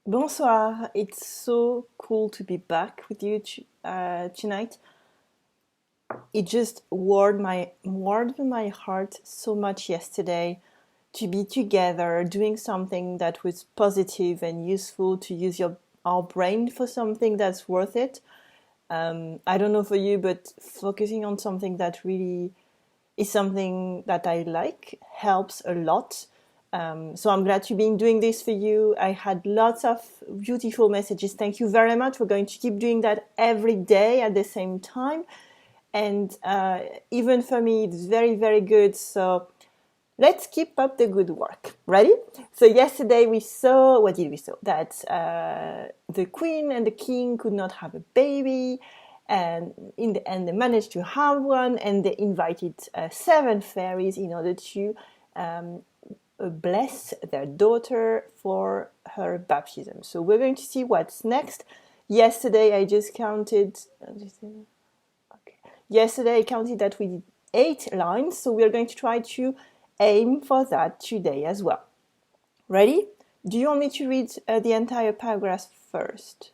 Bonsoir. It's so cool to be back with you tonight. It just warmed my heart so much yesterday to be together doing something that was positive and useful to use our brain for something that's worth it. I don't know for you, but focusing on something that really is something that I like helps a lot. So I'm glad to be doing this for you. I had lots of beautiful messages. Thank you very much. We're going to keep doing that every day at the same time. And even for me, it's very, very good. So let's keep up the good work. Ready? So yesterday we saw, what did we saw? That the queen and the king could not have a baby. And in the end, they managed to have one, and they invited 7 fairies in order to bless their daughter for her baptism. So we're going to see what's next. Yesterday I just counted. Okay. Yesterday I counted that we did 8 lines, so we're going to try to aim for that today as well. Ready? Do you want me to read the entire paragraph first?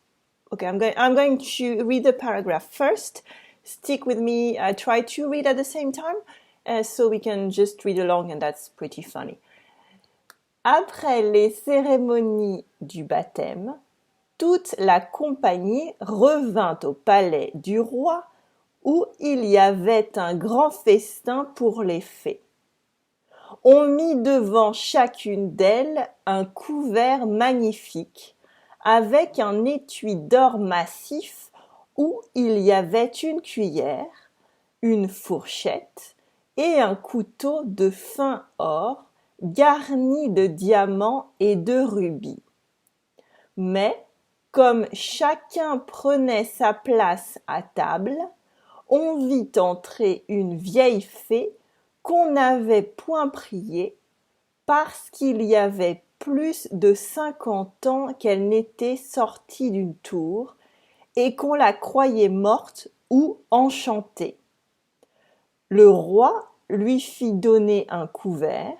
Okay, I'm going to read the paragraph first. Stick with me. I try to read at the same time, so we can just read along, and that's pretty funny. Après les cérémonies du baptême, toute la compagnie revint au palais du roi où il y avait un grand festin pour les fées. On mit devant chacune d'elles un couvert magnifique avec un étui d'or massif où il y avait une cuillère, une fourchette et un couteau de fin or garni de diamants et de rubis. Mais, comme chacun prenait sa place à table, on vit entrer une vieille fée qu'on n'avait point priée parce qu'il y avait plus de 50 ans qu'elle n'était sortie d'une tour et qu'on la croyait morte ou enchantée. Le roi lui fit donner un couvert,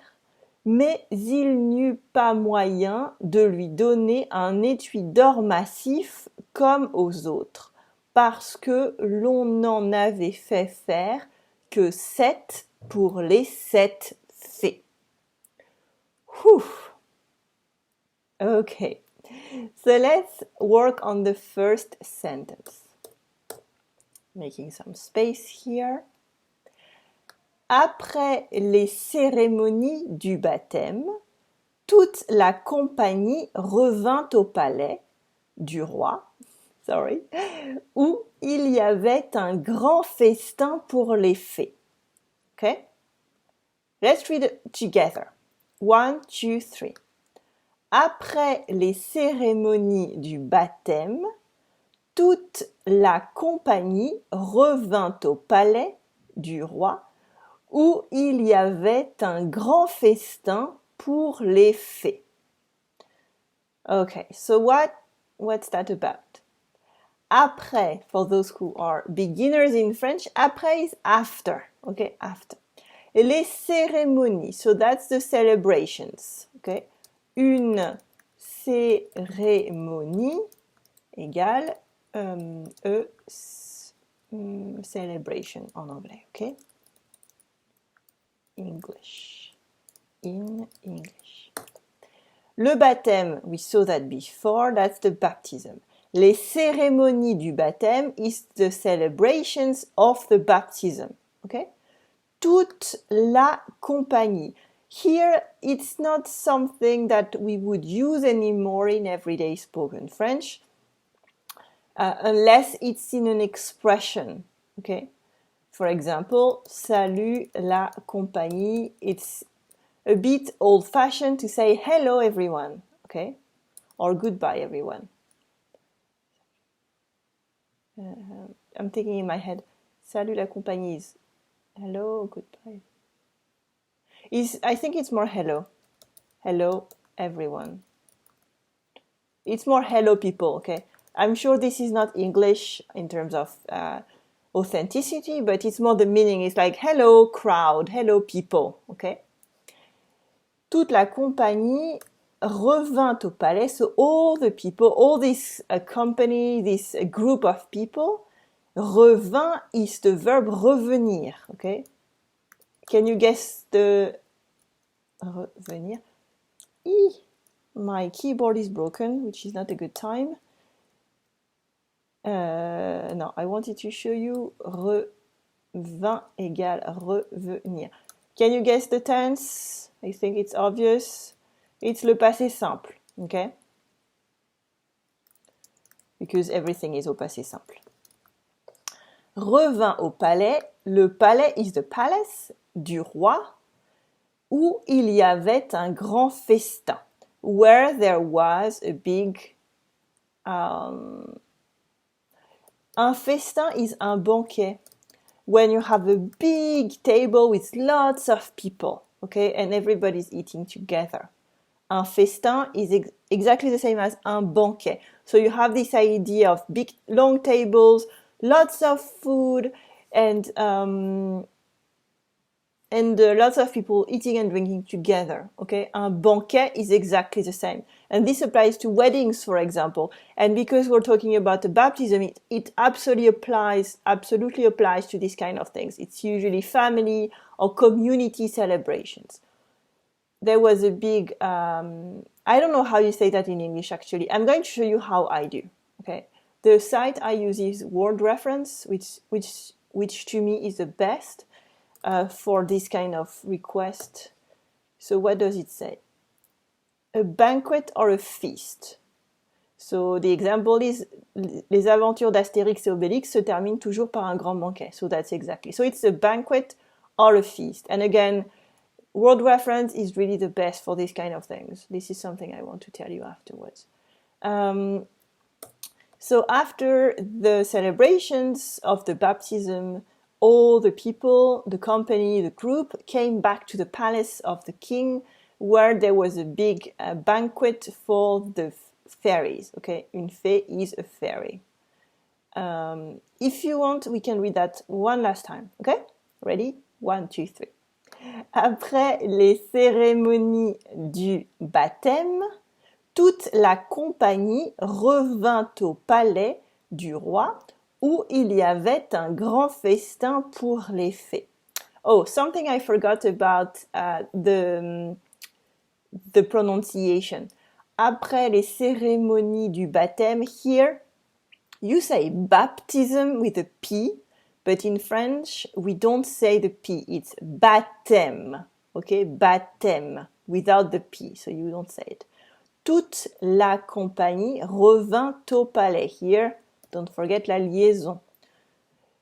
mais il n'eut pas moyen de lui donner un étui d'or massif comme aux autres, parce que l'on n'en avait fait faire que 7 pour les 7 fées. Whew. Okay, so let's work on the first sentence. Making some space here. Après les cérémonies du baptême, toute la compagnie revint au palais du roi, où il y avait un grand festin pour les fées. Okay? Let's read it together. 1, 2, 3. Après les cérémonies du baptême, toute la compagnie revint au palais du roi, où il y avait un grand festin pour les fées. Okay, so what's that about? Après, for those who are beginners in French, après is after. Okay, after. Et les cérémonies, so that's the celebrations. Okay, une cérémonie égale celebration en anglais. Okay. English. In English. Le baptême, we saw that before, that's the baptism. Les cérémonies du baptême is the celebrations of the baptism. Okay? Toute la compagnie. Here, it's not something that we would use anymore in everyday spoken French, unless it's in an expression. Okay? For example, salut la compagnie. It's a bit old-fashioned to say hello everyone, okay? Or goodbye everyone. I'm thinking in my head, salut la compagnie is hello, goodbye. I think it's more hello. Hello everyone. It's more hello people, okay? I'm sure this is not English in terms of authenticity, but it's more the meaning. It's like hello crowd, hello people, okay? Toute la compagnie revint au palais. So all the people, all this company, this group of people, revint is the verb revenir. Okay? Can you guess the revenir? My keyboard is broken, which is not a good time. No, I wanted to show you revint égale revenir. Can you guess the tense? I think it's obvious. It's le passé simple, okay? Because everything is au passé simple. Revint au palais. Le palais is the palace du roi, où il y avait un grand festin, where there was a big... un festin is un banquet. When you have a big table with lots of people, okay, and everybody's eating together. Un festin is exactly the same as un banquet. So you have this idea of big, long tables, lots of food, and lots of people eating and drinking together, okay? Un banquet is exactly the same. And this applies to weddings, for example. And because we're talking about the baptism, it absolutely applies to these kind of things. It's usually family or community celebrations. There was a big, I don't know how you say that in English, actually. I'm going to show you how I do, okay? The site I use is Word Reference, which to me is the best. For this kind of request. So what does it say? A banquet or a feast. So the example is, les aventures d'Astérix et Obélix se terminent toujours par un grand banquet. So that's exactly. So it's a banquet or a feast. And again, Word Reference is really the best for these kind of things. This is something I want to tell you afterwards. So after the celebrations of the baptism, all the people, the company, the group came back to the palace of the king, where there was a big banquet for the fairies. Okay, une fée is a fairy. If you want, we can read that one last time. Okay, ready? 1, 2, 3. Après les cérémonies du baptême, toute la compagnie revint au palais du roi, où il y avait un grand festin pour les fées. Oh, something I forgot about the pronunciation. Après les cérémonies du baptême, here you say baptism with a P, but in French we don't say the P, it's baptême, okay, baptême, without the P, so you don't say it. Toute la compagnie revint au palais. Here, don't forget la liaison.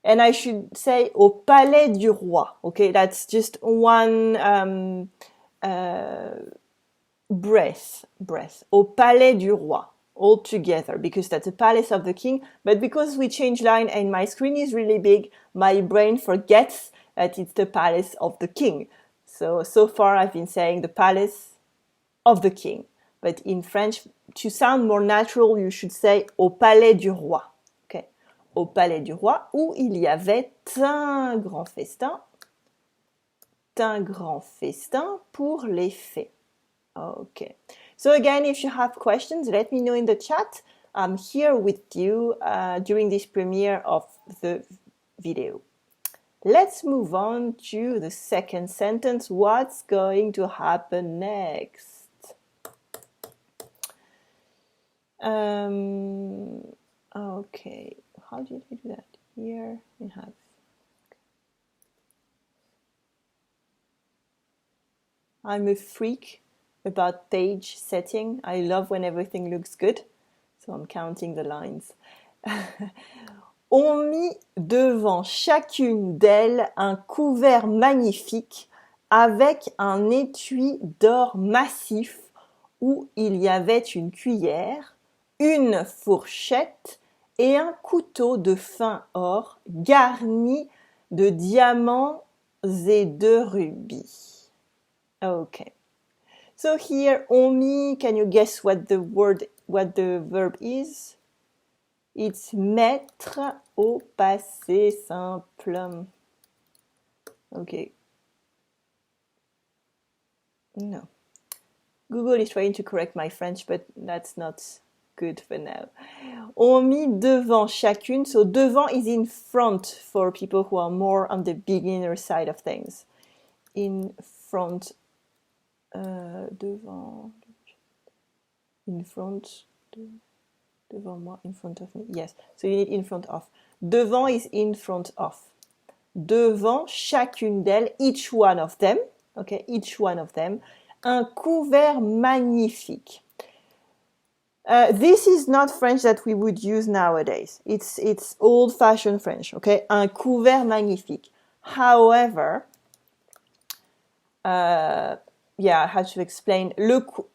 And I should say au palais du roi. Okay, that's just one breath. Au palais du roi, all together, because that's the palace of the king. But because we change line and my screen is really big, my brain forgets that it's the palace of the king. So far I've been saying the palace of the king. But in French, to sound more natural, you should say au palais du roi. Okay. Au palais du roi, où il y avait un grand festin pour les fées. Okay. So again, if you have questions, let me know in the chat. I'm here with you during this premiere of the video. Let's move on to the second sentence. What's going to happen next? Okay, how did I do that? Here we have. I'm a freak about page setting. I love when everything looks good. So I'm counting the lines. On mit devant chacune d'elles un couvert magnifique avec un étui d'or massif où il y avait une cuillère, une fourchette et un couteau de fin or garni de diamants et de rubis. Okay. So here, on mit, can you guess what the verb is? It's mettre au passé simple. Okay. No. Google is trying to correct my French, but that's not good for now. On met devant chacune, so devant is in front for people who are more on the beginner side of things. In front, devant, in front, devant moi, in front of me. Yes, so you need in front of. Devant is in front of. Devant chacune d'elles, each one of them, okay, each one of them, un couvert magnifique. This is not French that we would use nowadays. It's old-fashioned French, okay? Un couvert magnifique. However, yeah, I have to explain. Look,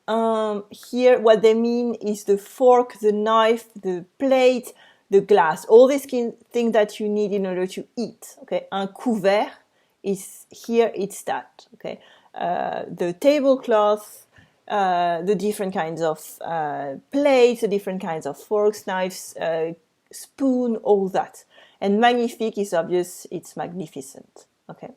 here what they mean is the fork, the knife, the plate, the glass, all these things that you need in order to eat, okay? Un couvert is here, it's that, okay? The tablecloth, the different kinds of plates, the different kinds of forks, knives, spoon, all that. And magnifique is obvious, it's magnificent, okay?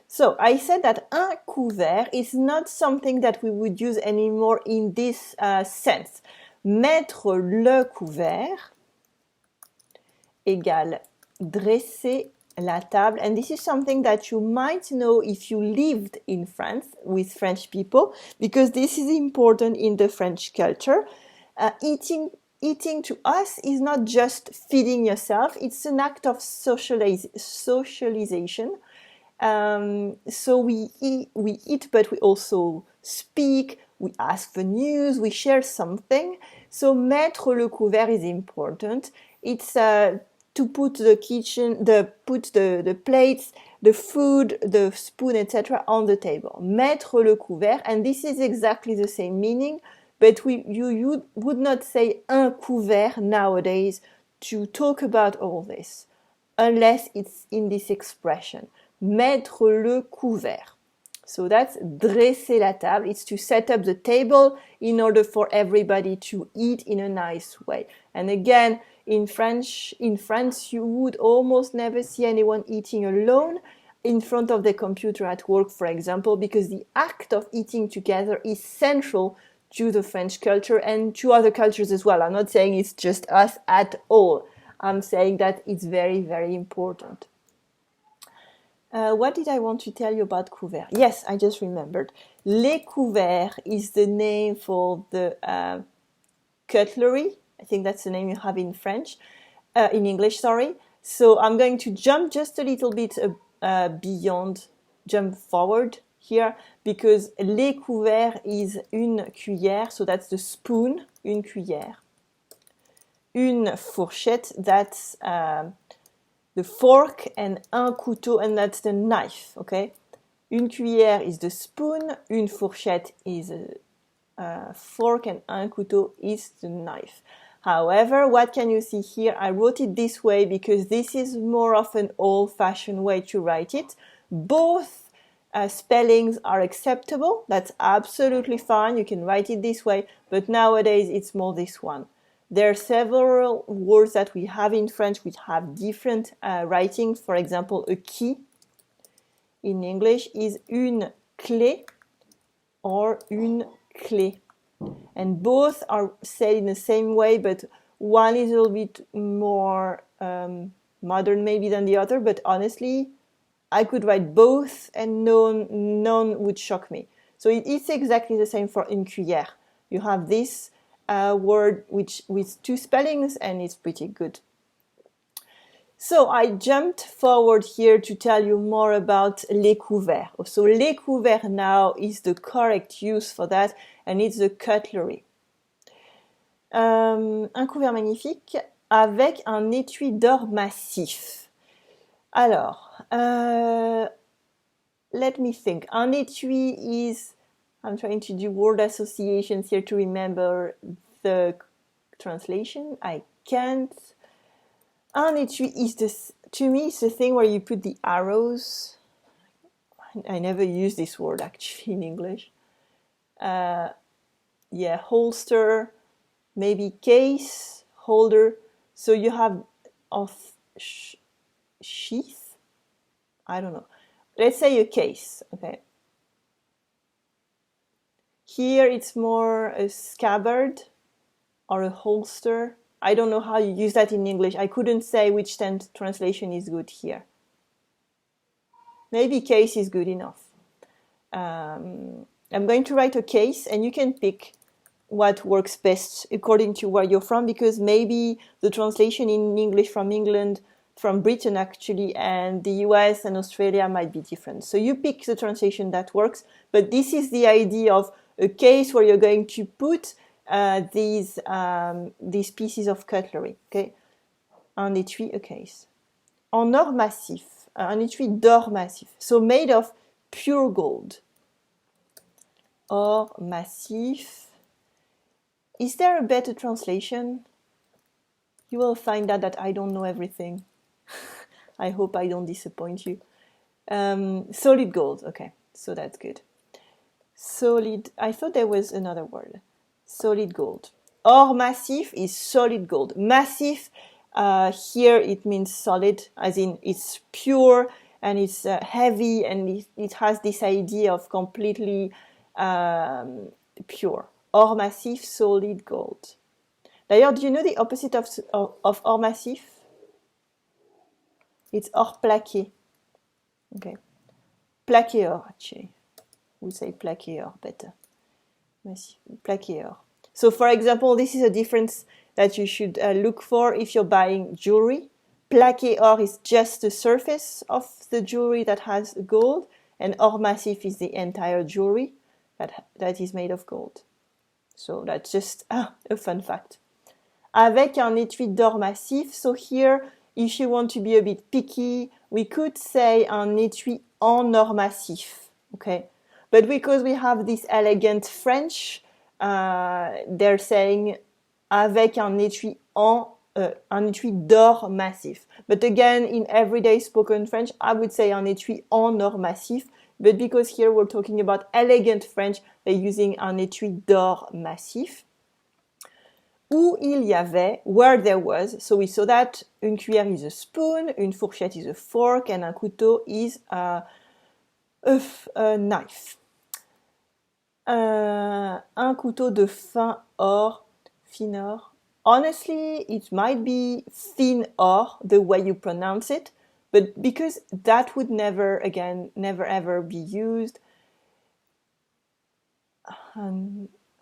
So I said that un couvert is not something that we would use anymore in this sense. Mettre le couvert égale dresser la table. And this is something that you might know if you lived in France with French people, because this is important in the French culture. Eating to us is not just feeding yourself, it's an act of socialization. So we eat, but we also speak, we ask for news, we share something. So mettre le couvert is important. It's to put the plates, the food, the spoon, etc. on the table. Mettre le couvert, and this is exactly the same meaning, but you would not say un couvert nowadays to talk about all this, unless it's in this expression. Mettre le couvert. So that's dresser la table. It's to set up the table in order for everybody to eat in a nice way. And again, in France, you would almost never see anyone eating alone in front of the computer at work, for example, because the act of eating together is central to the French culture and to other cultures as well. I'm not saying it's just us at all. I'm saying that it's very, very important. What did I want to tell you about couvert? Yes, I just remembered. Les couverts is the name for the cutlery. I think that's the name you have in French, in English, sorry. So I'm going to jump just a little bit jump forward here, because les couverts is une cuillère, so that's the spoon, une cuillère. Une fourchette, that's the fork, and un couteau, and that's the knife, okay? Une cuillère is the spoon, une fourchette is a fork, and un couteau is the knife. However, what can you see here? I wrote it this way because this is more of an old-fashioned way to write it. Both spellings are acceptable. That's absolutely fine. You can write it this way, but nowadays it's more this one. There are several words that we have in French which have different writings. For example, a key in English is une clé or une clé. And both are said in the same way, but one is a little bit more modern maybe than the other. But honestly, I could write both and none would shock me. So it's exactly the same for une cuillère. You have this word with two spellings, and it's pretty good. So I jumped forward here to tell you more about les couverts. So les couverts now is the correct use for that, and it's the cutlery. Un couvert magnifique avec un étui d'or massif. Alors, let me think. Un étui is, I'm trying to do word associations here to remember the translation. I can't. Un étui is this, to me, it's the thing where you put the arrows. I never use this word actually in English. Yeah, holster, maybe case, holder. So you have of sheath. I don't know. Let's say a case. Okay. Here it's more a scabbard or a holster. I don't know how you use that in English. I couldn't say which translation is good here. Maybe case is good enough. I'm going to write a case and you can pick what works best according to where you're from, because maybe the translation in English from England, from Britain actually, and the US and Australia might be different. So you pick the translation that works, but this is the idea of a case where you're going to put these pieces of cutlery. Okay, un étui, a case. En or massif, un étui d'or massif, so made of pure gold. Or massif. Is there a better translation? You will find out that I don't know everything. I hope I don't disappoint you. Solid gold, okay, so that's good. Solid, I thought there was another word. Solid gold. Or massif is solid gold. Massif, here it means solid, as in it's pure and it's heavy, and it has this idea of completely pure. Or massif, solid gold. D'ailleurs, do you know the opposite of or massif? It's or plaqué. Okay. Plaqué or, actually. We'll say plaqué or better. Massif, plaqué or. So, for example, this is a difference that you should look for if you're buying jewelry. Plaqué or is just the surface of the jewelry that has gold, and or massif is the entire jewelry that is made of gold. So that's just a fun fact. Avec un étui d'or massif. So here, if you want to be a bit picky, we could say un étui en or massif. Okay, but because we have this elegant French, they're saying avec un étui d'or massif. But again, in everyday spoken French, I would say un étui en or massif. But because here we're talking about elegant French, they're using un étui d'or massif. Où il y avait, where there was. So we saw that une cuillère is a spoon, une fourchette is a fork, and un couteau is a knife. Un couteau de fin or, fin or. Honestly, it might be fin or, the way you pronounce it, but because that would never ever be used.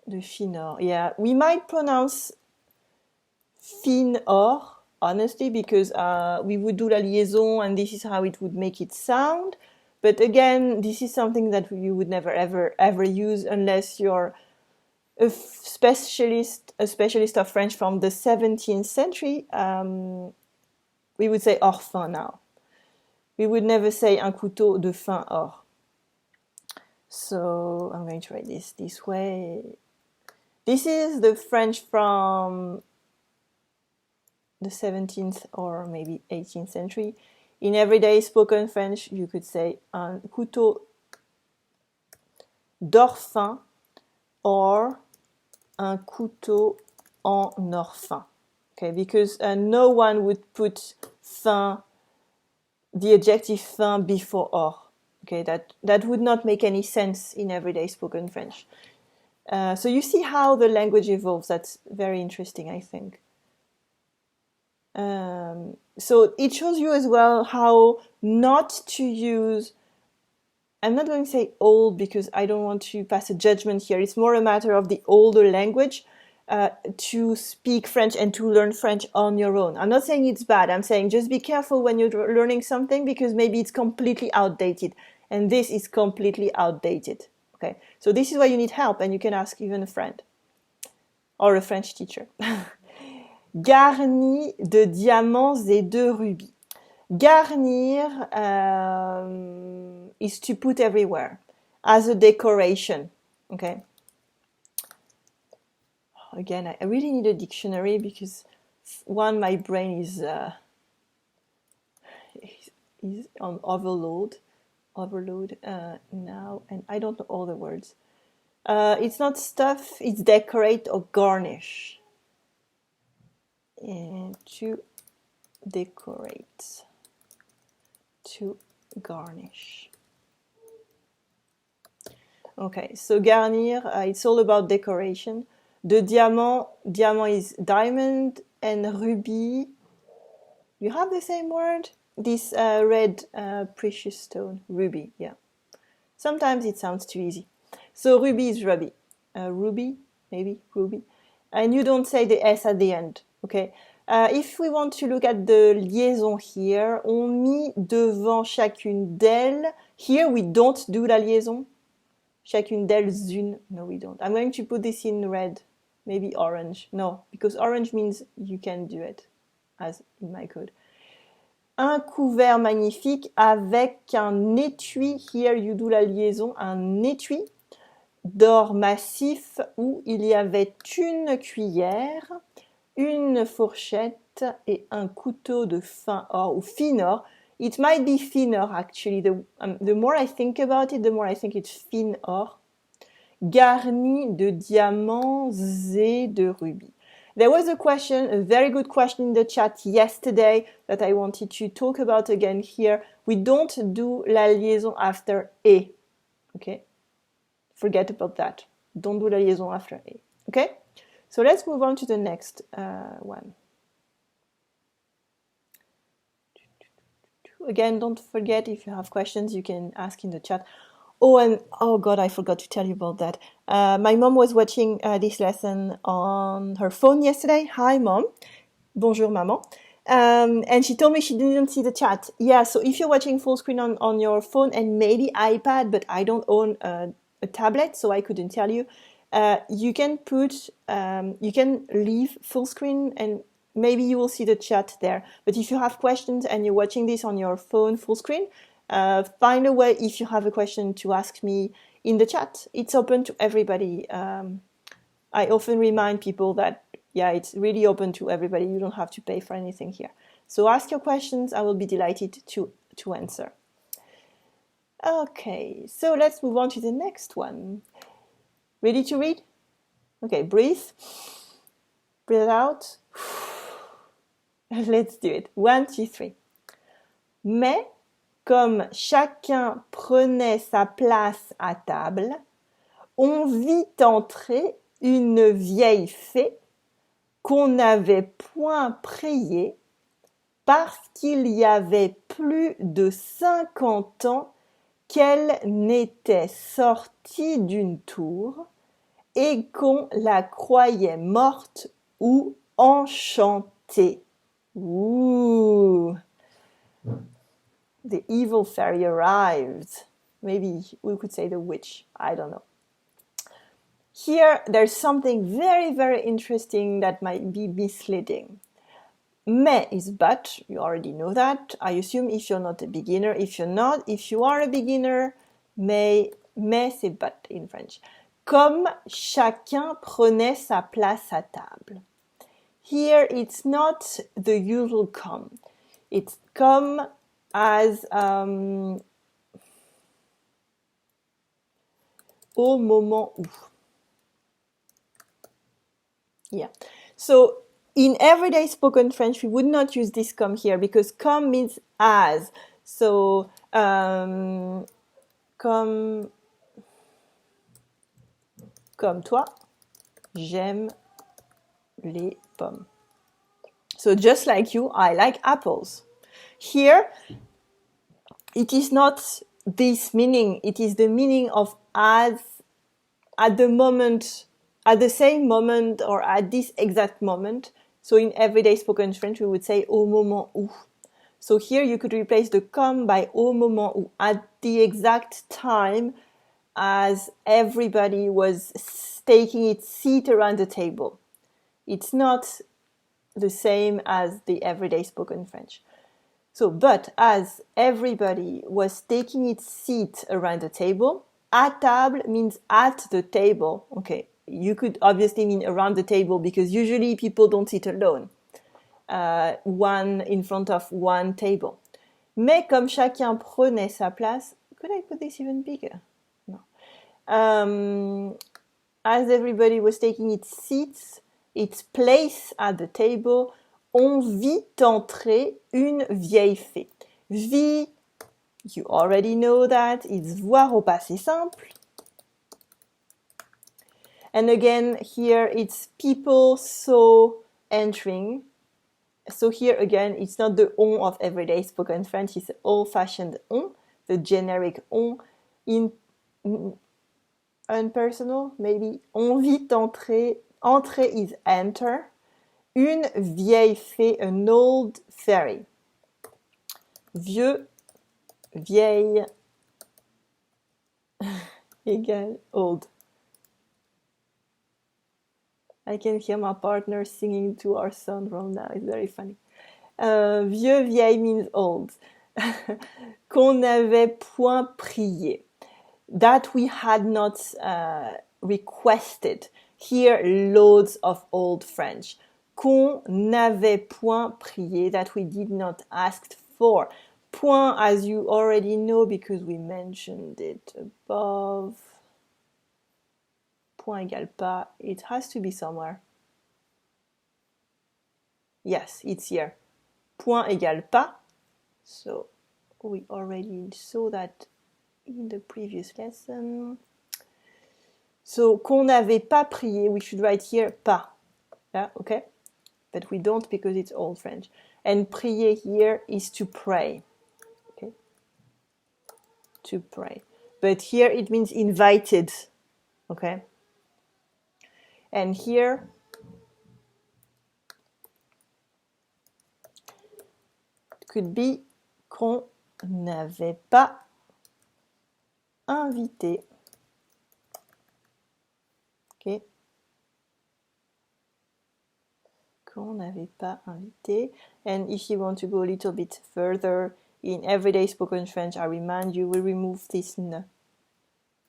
De fin or, yeah, we might pronounce fin or, honestly, because we would do la liaison and this is how it would make it sound. But again, this is something that you would never ever use unless you're a specialist of French from the 17th century. We would say or fin now. We would never say un couteau de fin or. So I'm going to write this way. This is the French from the 17th or maybe 18th century. In everyday spoken French, you could say un couteau d'or fin or un couteau en or fin. Okay, because no one would put fin, the adjective fin, before or. Okay, that would not make any sense in everyday spoken French. So you see how the language evolves. That's very interesting, I think. So it shows you as well how not to use, I'm not going to say old because I don't want to pass a judgment here. It's more a matter of the older language to speak French and to learn French on your own. I'm not saying it's bad. I'm saying just be careful when you're learning something because maybe it's completely outdated. And this is completely outdated. Okay, so this is why you need help, and you can ask even a friend or a French teacher. Garni de diamants et de rubis. Garnir is to put everywhere as a decoration. Okay. Again, I really need a dictionary because one, my brain is on overload now, and I don't know all the words. It's not stuff, it's decorate or garnish. And to decorate, to garnish. Okay, so garnir, it's all about decoration. De diamant, diamant is diamond, and ruby, you have the same word? This red precious stone, ruby, yeah. Sometimes it sounds too easy. So ruby is ruby. Ruby, maybe, ruby. And you don't say the S at the end, okay? If we want to look at the liaison here, on met devant chacune d'elles. Here we don't do la liaison. Chacune d'elles une. No, we don't. I'm going to put this in red. Maybe orange. No, because orange means you can do it, as in my code. Un couvert magnifique avec un étui. Here you do la liaison. Un étui d'or massif où il y avait une cuillère, une fourchette et un couteau de fin or ou fin or. It might be fin or actually. The more I think about it, the more I think it's fin or. Garni de diamants et de rubis. There was a question, a very good question in the chat yesterday that I wanted to talk about again here. We don't do la liaison after et. Okay? Forget about that. Don't do la liaison after et. Okay? So let's move on to the next one. Again, don't forget, if you have questions, you can ask in the chat. Oh, and oh God, I forgot to tell you about that. My mom was watching this lesson on her phone yesterday. Hi, Mom. Bonjour, Maman. And she told me she didn't see the chat. Yeah, so if you're watching full screen on your phone and maybe iPad, but I don't own a tablet, so I couldn't tell you, you can leave full screen and maybe you will see the chat there. But if you have questions and you're watching this on your phone full screen, find a way, if you have a question, to ask me in the chat. It's open to everybody. I often remind people that, yeah, it's really open to everybody. You don't have to pay for anything here. So ask your questions. I will be delighted to answer. Okay, so let's move on to the next one. Ready to read? Okay, breathe. Breathe out. Let's do it. 1, 2, 3. Mais comme chacun prenait sa place à table, on vit entrer une vieille fée qu'on n'avait point priée parce qu'il y avait plus de 50 ans qu'elle n'était sortie d'une tour et qu'on la croyait morte ou enchantée. Ooh. The evil fairy arrived. Maybe we could say the witch. I don't know. Here, there's something very, very interesting that might be misleading. Mais is but, you already know that. I assume if you're not a beginner. If you are a beginner, mais c'est but in French. Comme chacun prenait sa place à table. Here, it's not the usual comme. It's comme as au moment où. Yeah. So in everyday spoken French, we would not use this comme here because comme means as. So comme toi, j'aime les pommes. So just like you, I like apples. Here, it is not this meaning. It is the meaning of as at the moment, at the same moment or at this exact moment. So in everyday spoken French, we would say au moment où. So here you could replace the comme by au moment où, at the exact time as everybody was taking its seat around the table. It's not the same as the everyday spoken French. So, but as everybody was taking its seat around the table, à table means at the table. Okay, you could obviously mean around the table because usually people don't sit alone. One in front of one table. Mais comme chacun prenait sa place, could I put this even bigger? No. As everybody was taking its seats, its place at the table, on vit entrer une vieille fée. Vit, you already know that, it's voir au passé simple. And again, here it's people saw entering. So here again, it's not the on of everyday spoken French, it's old-fashioned on, the generic on. In unpersonal, maybe. On vit entrer. Entrer is enter. Une vieille fée, an old fairy. Vieux, vieille, égale old. I can hear my partner singing to our son from now. It's very funny. Vieux, vieille means old. Qu'on n'avait point prié. That we had not requested. Here, loads of old French. Qu'on n'avait point prié. That we did not ask for. Point, as you already know, because we mentioned it above. Point égale pas. It has to be somewhere. Yes, it's here. Point égale pas. So we already saw that in the previous lesson. So qu'on n'avait pas prié, we should write here pas. Yeah, okay? But we don't because it's old French. And prier here is to pray. Okay? To pray. But here it means invited. Okay? And here, it could be qu'on n'avait pas invité. Okay. Qu'on n'avait pas invité. And if you want to go a little bit further in everyday spoken French, I remind you, we remove this ne.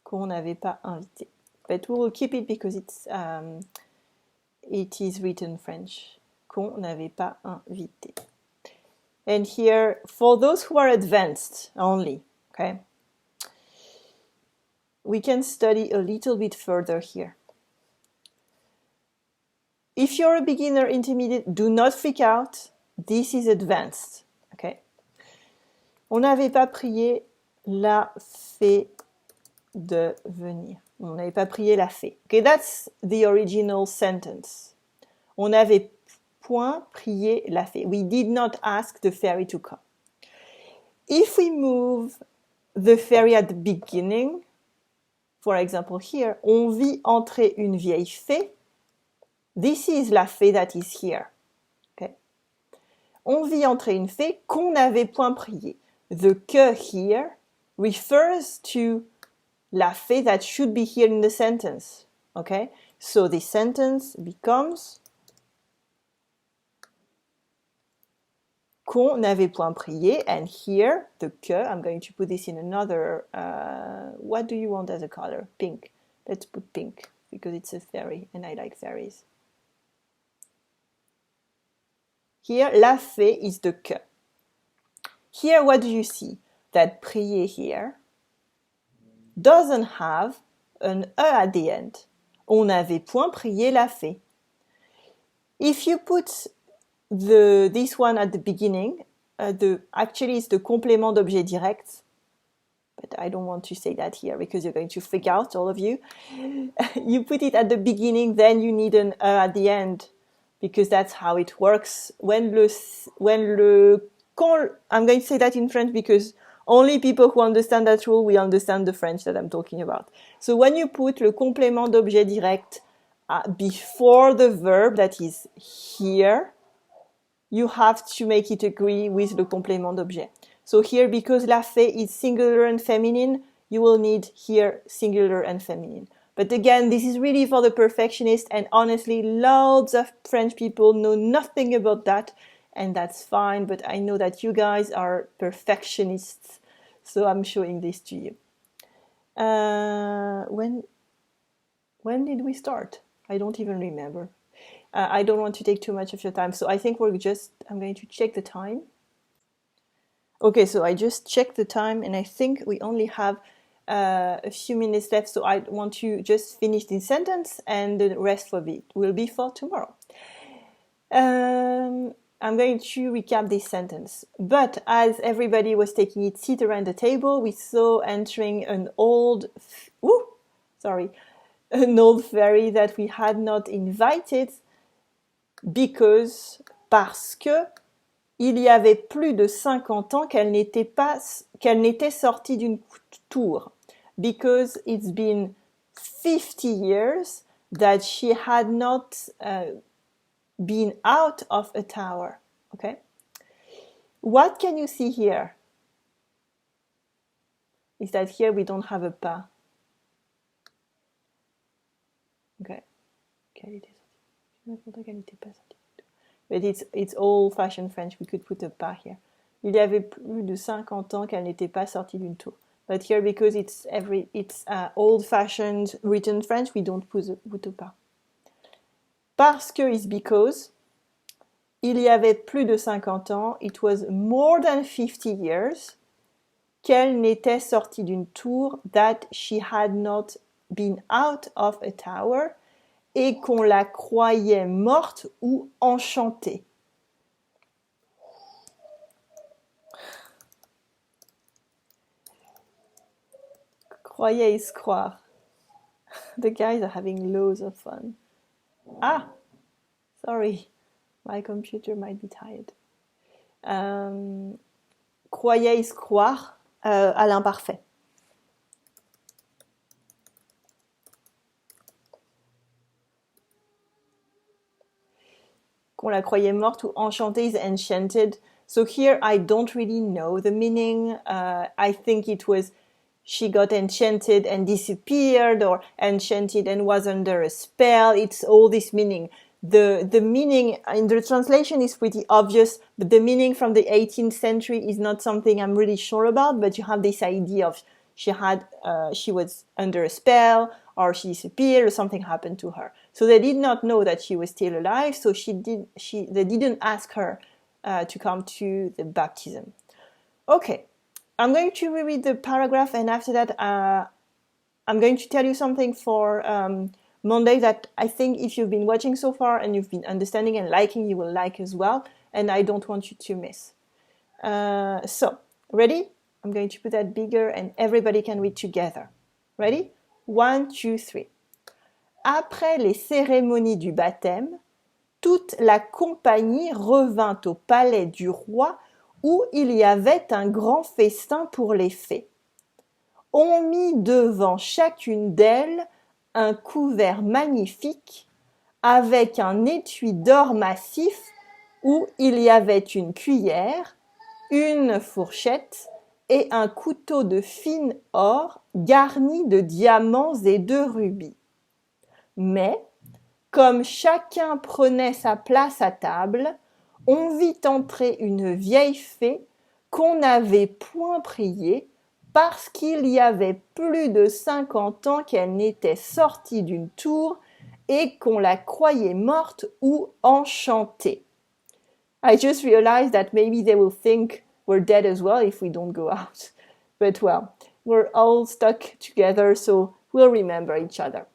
Qu'on n'avait pas invité. But we will keep it because it is written French. Qu'on n'avait pas invité. And here, for those who are advanced only, okay, we can study a little bit further here. If you're a beginner, intermediate, do not freak out. This is advanced, okay? On n'avait pas prié la fée de venir. On n'avait pas prié la fée. Okay, that's the original sentence. On n'avait point prié la fée. We did not ask the fairy to come. If we move the fairy at the beginning, for example here, on vit entrer une vieille fée. This is la fée that is here. Okay. On vit entrer une fée qu'on n'avait point prié. The que here refers to la fée that should be here in the sentence. Okay? So the sentence becomes qu'on n'avait point prié, and here the que, I'm going to put this in another, what do you want as a color? Pink. Let's put pink because it's a fairy and I like fairies. Here, la fée is the que. Here, what do you see? That prier here doesn't have an e at the end. On n'avait point prié la fée. If you put this one at the beginning, actually it's the complément d'objet direct, but I don't want to say that here because you're going to freak out, all of you. You put it at the beginning, then you need an e at the end, because that's how it works. I'm going to say that in French because only people who understand that rule will understand the French that I'm talking about. So when you put le complément d'objet direct before the verb that is here, you have to make it agree with le complément d'objet. So here, because la fée is singular and feminine, you will need here singular and feminine. But again, this is really for the perfectionist, and honestly, loads of French people know nothing about that, and that's fine, but I know that you guys are perfectionists, so I'm showing this to you. When did we start? I don't even remember. I don't want to take too much of your time, so I think I'm going to check the time. Okay, so I just checked the time, and I think we only have a few minutes left, so I want to just finish this sentence, and the rest will be for tomorrow. I'm going to recap this sentence. But as everybody was taking its seat around the table, we saw entering an old... an old fairy that we had not invited parce que il y avait plus de 50 ans qu'elle n'était sortie d'une tour. Because it's been 50 years that she had not been out of a tower. Okay? What can you see here? Is that here we don't have a pas. Okay. But it's old-fashioned French. We could put a pas here. Il y avait plus de 50 ans qu'elle n'était pas sortie d'une tour. But here, because it's old-fashioned written French, we don't put a pas. Parce que is because. Il y avait plus de 50 ans. It was more than 50 years. Qu'elle n'était sortie d'une tour. That she had not been out of a tower. Et qu'on la croyait morte ou enchantée. Croyait is croire. The guys are having loads of fun. Ah, sorry, my computer might be tired. Croyait is croire à l'imparfait. Qu'on la croyait morte ou enchantée is enchanted. So here I don't really know the meaning. I think it was she got enchanted and disappeared, or enchanted and was under a spell. It's all this meaning. The meaning in the translation is pretty obvious, but the meaning from the 18th century is not something I'm really sure about, but you have this idea of she was under a spell, or she disappeared, or something happened to her. So they did not know that she was still alive, so they didn't ask her to come to the baptism. Okay, I'm going to reread the paragraph, and after that I'm going to tell you something for Monday that I think if you've been watching so far and you've been understanding and liking, you will like as well, and I don't want you to miss. So, ready? I'm going to put that bigger and everybody can read together. Ready? 1, 2, 3. Après les cérémonies du baptême, toute la compagnie revint au palais du roi où il y avait un grand festin pour les fées. On mit devant chacune d'elles un couvert magnifique avec un étui d'or massif où il y avait une cuillère, une fourchette et un couteau de fine or garni de diamants et de rubis. Mais, comme chacun prenait sa place à table, on vit entrer une vieille fée qu'on n'avait point priée parce qu'il y avait plus de 50 ans qu'elle n'était sortie d'une tour et qu'on la croyait morte ou enchantée. I just realized that maybe they will think we're dead as well if we don't go out. But well, we're all stuck together, so we'll remember each other.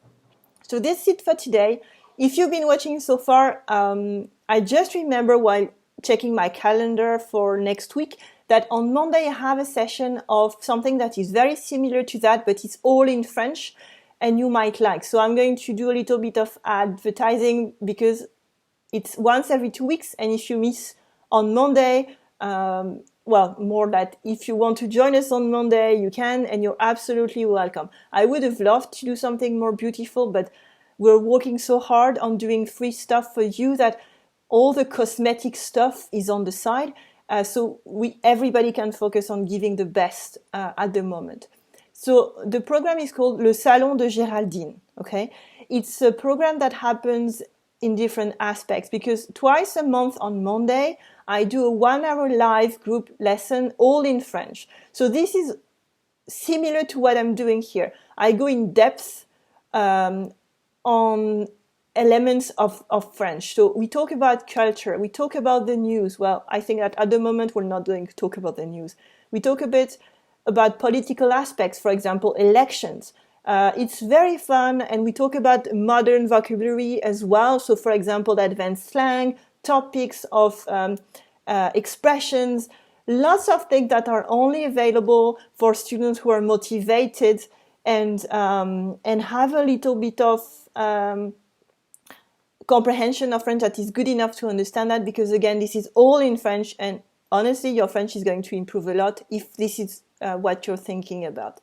So that's it for today. If you've been watching so far, I just remember while checking my calendar for next week that on Monday I have a session of something that is very similar to that, but it's all in French and you might like. So I'm going to do a little bit of advertising because it's once every 2 weeks, and if you miss on Monday, well, more that if you want to join us on Monday, you can, and you're absolutely welcome. I would have loved to do something more beautiful, but we're working so hard on doing free stuff for you that all the cosmetic stuff is on the side, so everybody can focus on giving the best at the moment. So the program is called Le Salon de Géraldine, okay? It's a program that happens in different aspects because twice a month on Monday, I do a 1-hour live group lesson all in French. So this is similar to what I'm doing here. I go in depth on elements of French. So we talk about culture, we talk about the news. Well, I think that at the moment we're not going to talk about the news. We talk a bit about political aspects, for example, elections. It's very fun, and we talk about modern vocabulary as well. So, for example, advanced slang, topics of expressions, lots of things that are only available for students who are motivated and have a little bit of comprehension of French that is good enough to understand that, because again, this is all in French, and honestly, your French is going to improve a lot if this is what you're thinking about.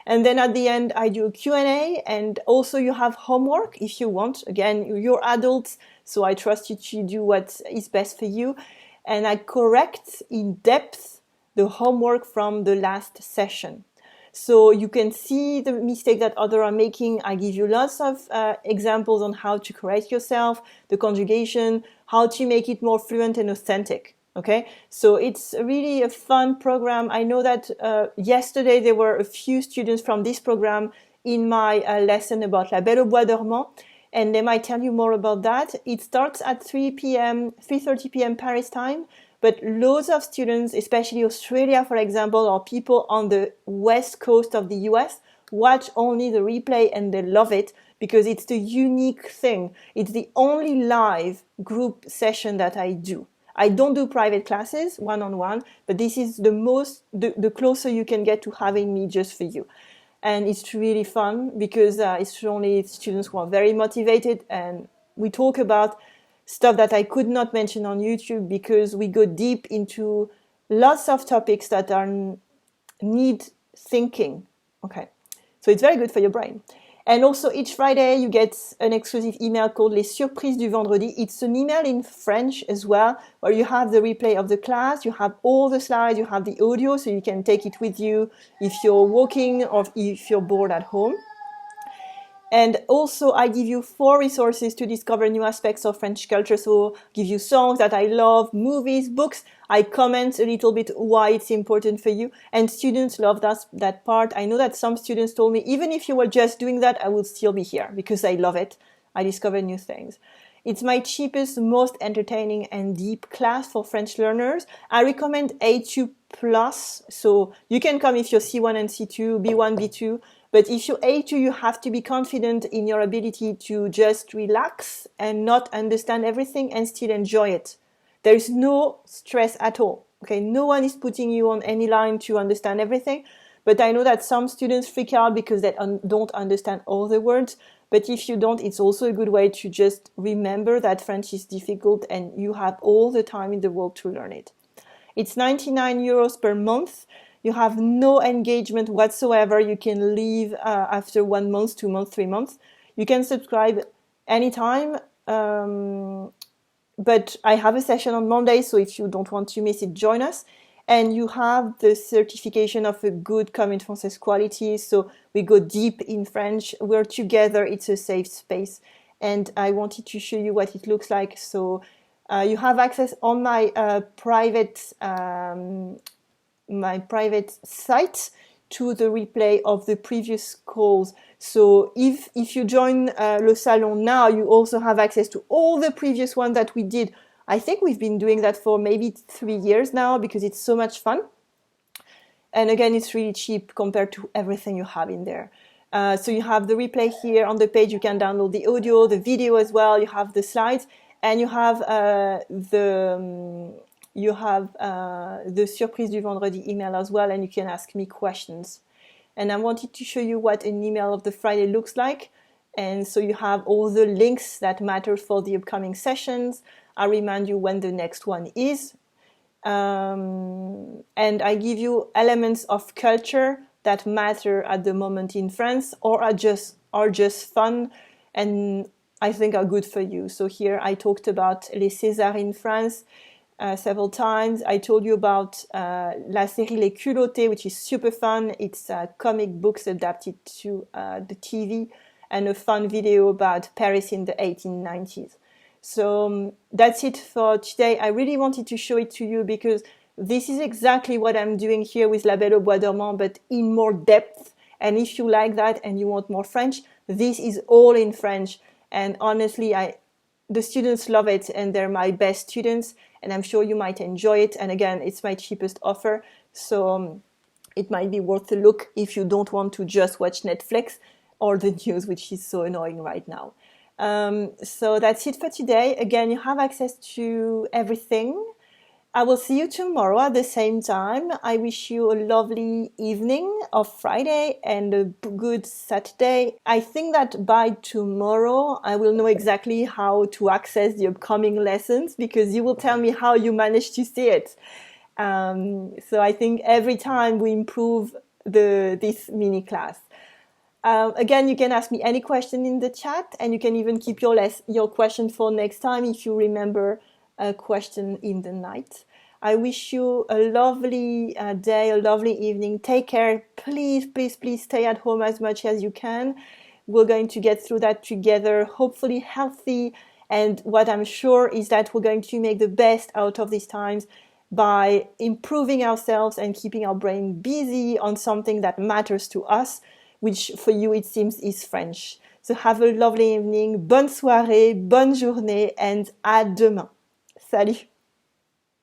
And then at the end, I do a Q&A, and also you have homework if you want. Again, you're adults, so I trust you to do what is best for you. And I correct in depth the homework from the last session. So you can see the mistake that others are making. I give you lots of examples on how to correct yourself, the conjugation, how to make it more fluent and authentic. Okay, so it's really a fun program. I know that yesterday there were a few students from this program in my lesson about La Belle au Bois dormant, and they might tell you more about that. It starts at 3:30 p.m. Paris time, but loads of students, especially Australia, for example, or people on the west coast of the US, watch only the replay and they love it because it's the unique thing. It's the only live group session that I do. I don't do private classes, one-on-one, but this is the closer you can get to having me just for you. And it's really fun because it's only students who are very motivated, and we talk about stuff that I could not mention on YouTube because we go deep into lots of topics that need thinking. Okay, so it's very good for your brain. And also each Friday you get an exclusive email called Les Surprises du Vendredi. It's an email in French as well, where you have the replay of the class, you have all the slides, you have the audio, so you can take it with you if you're walking or if you're bored at home. And also I give you 4 resources to discover new aspects of French culture. So give you songs that I love, movies, books. I comment a little bit why it's important for you. And students love that part. I know that some students told me, even if you were just doing that, I would still be here because I love it. I discover new things. It's my cheapest, most entertaining and deep class for French learners. I recommend A2 Plus. So you can come if you're C1 and C2, B1, B2. But if you're A2, you have to be confident in your ability to just relax and not understand everything and still enjoy it. There is no stress at all. Okay, no one is putting you on any line to understand everything. But I know that some students freak out because they don't understand all the words. But if you don't, it's also a good way to just remember that French is difficult and you have all the time in the world to learn it. It's 99 euros per month. You have no engagement whatsoever. You can leave after 1 month, 2 months, 3 months. You can subscribe anytime. But I have a session on Monday, so if you don't want to miss it, join us. And you have the certification of a good Comme Française quality. So we go deep in French. We're together. It's a safe space. And I wanted to show you what it looks like. So you have access on my private site to the replay of the previous calls. So if you join Le Salon now, you also have access to all the previous ones that we did. I think we've been doing that for maybe 3 years now because it's so much fun. And again, it's really cheap compared to everything you have in there. So you have the replay here on the page. You can download the audio, the video as well. You have the slides, and you have the Surprise du Vendredi email as well, and you can ask me questions. And I wanted to show you what an email of the Friday looks like. And so you have all the links that matter for the upcoming sessions. I remind you when the next one is. And I give you elements of culture that matter at the moment in France or are just fun and I think are good for you. So here I talked about Les Césars in France several times. I told you about la série Les Culottés, which is super fun. It's comic books adapted to the TV, and a fun video about Paris in the 1890s. So that's it for today. I really wanted to show it to you because this is exactly what I'm doing here with La Belle au Bois dormant, but in more depth. And if you like that and you want more French, this is all in French. And honestly, the students love it and they're my best students. And I'm sure you might enjoy it. And again, it's my cheapest offer. So it might be worth a look if you don't want to just watch Netflix or the news, which is so annoying right now. So that's it for today. Again, you have access to everything. I will see you tomorrow at the same time. I wish you a lovely evening of Friday and a good Saturday. I think that by tomorrow, I will know exactly how to access the upcoming lessons because you will tell me how you managed to see it. So I think every time we improve this mini class. Again, you can ask me any question in the chat, and you can even keep your question for next time if you remember a question in the night. I wish you a lovely day, a lovely evening. Take care. Please, please, please stay at home as much as you can. We're going to get through that together, hopefully healthy. And what I'm sure is that we're going to make the best out of these times by improving ourselves and keeping our brain busy on something that matters to us, which for you it seems is French. So have a lovely evening, bonne soirée, bonne journée, and à demain. Salut!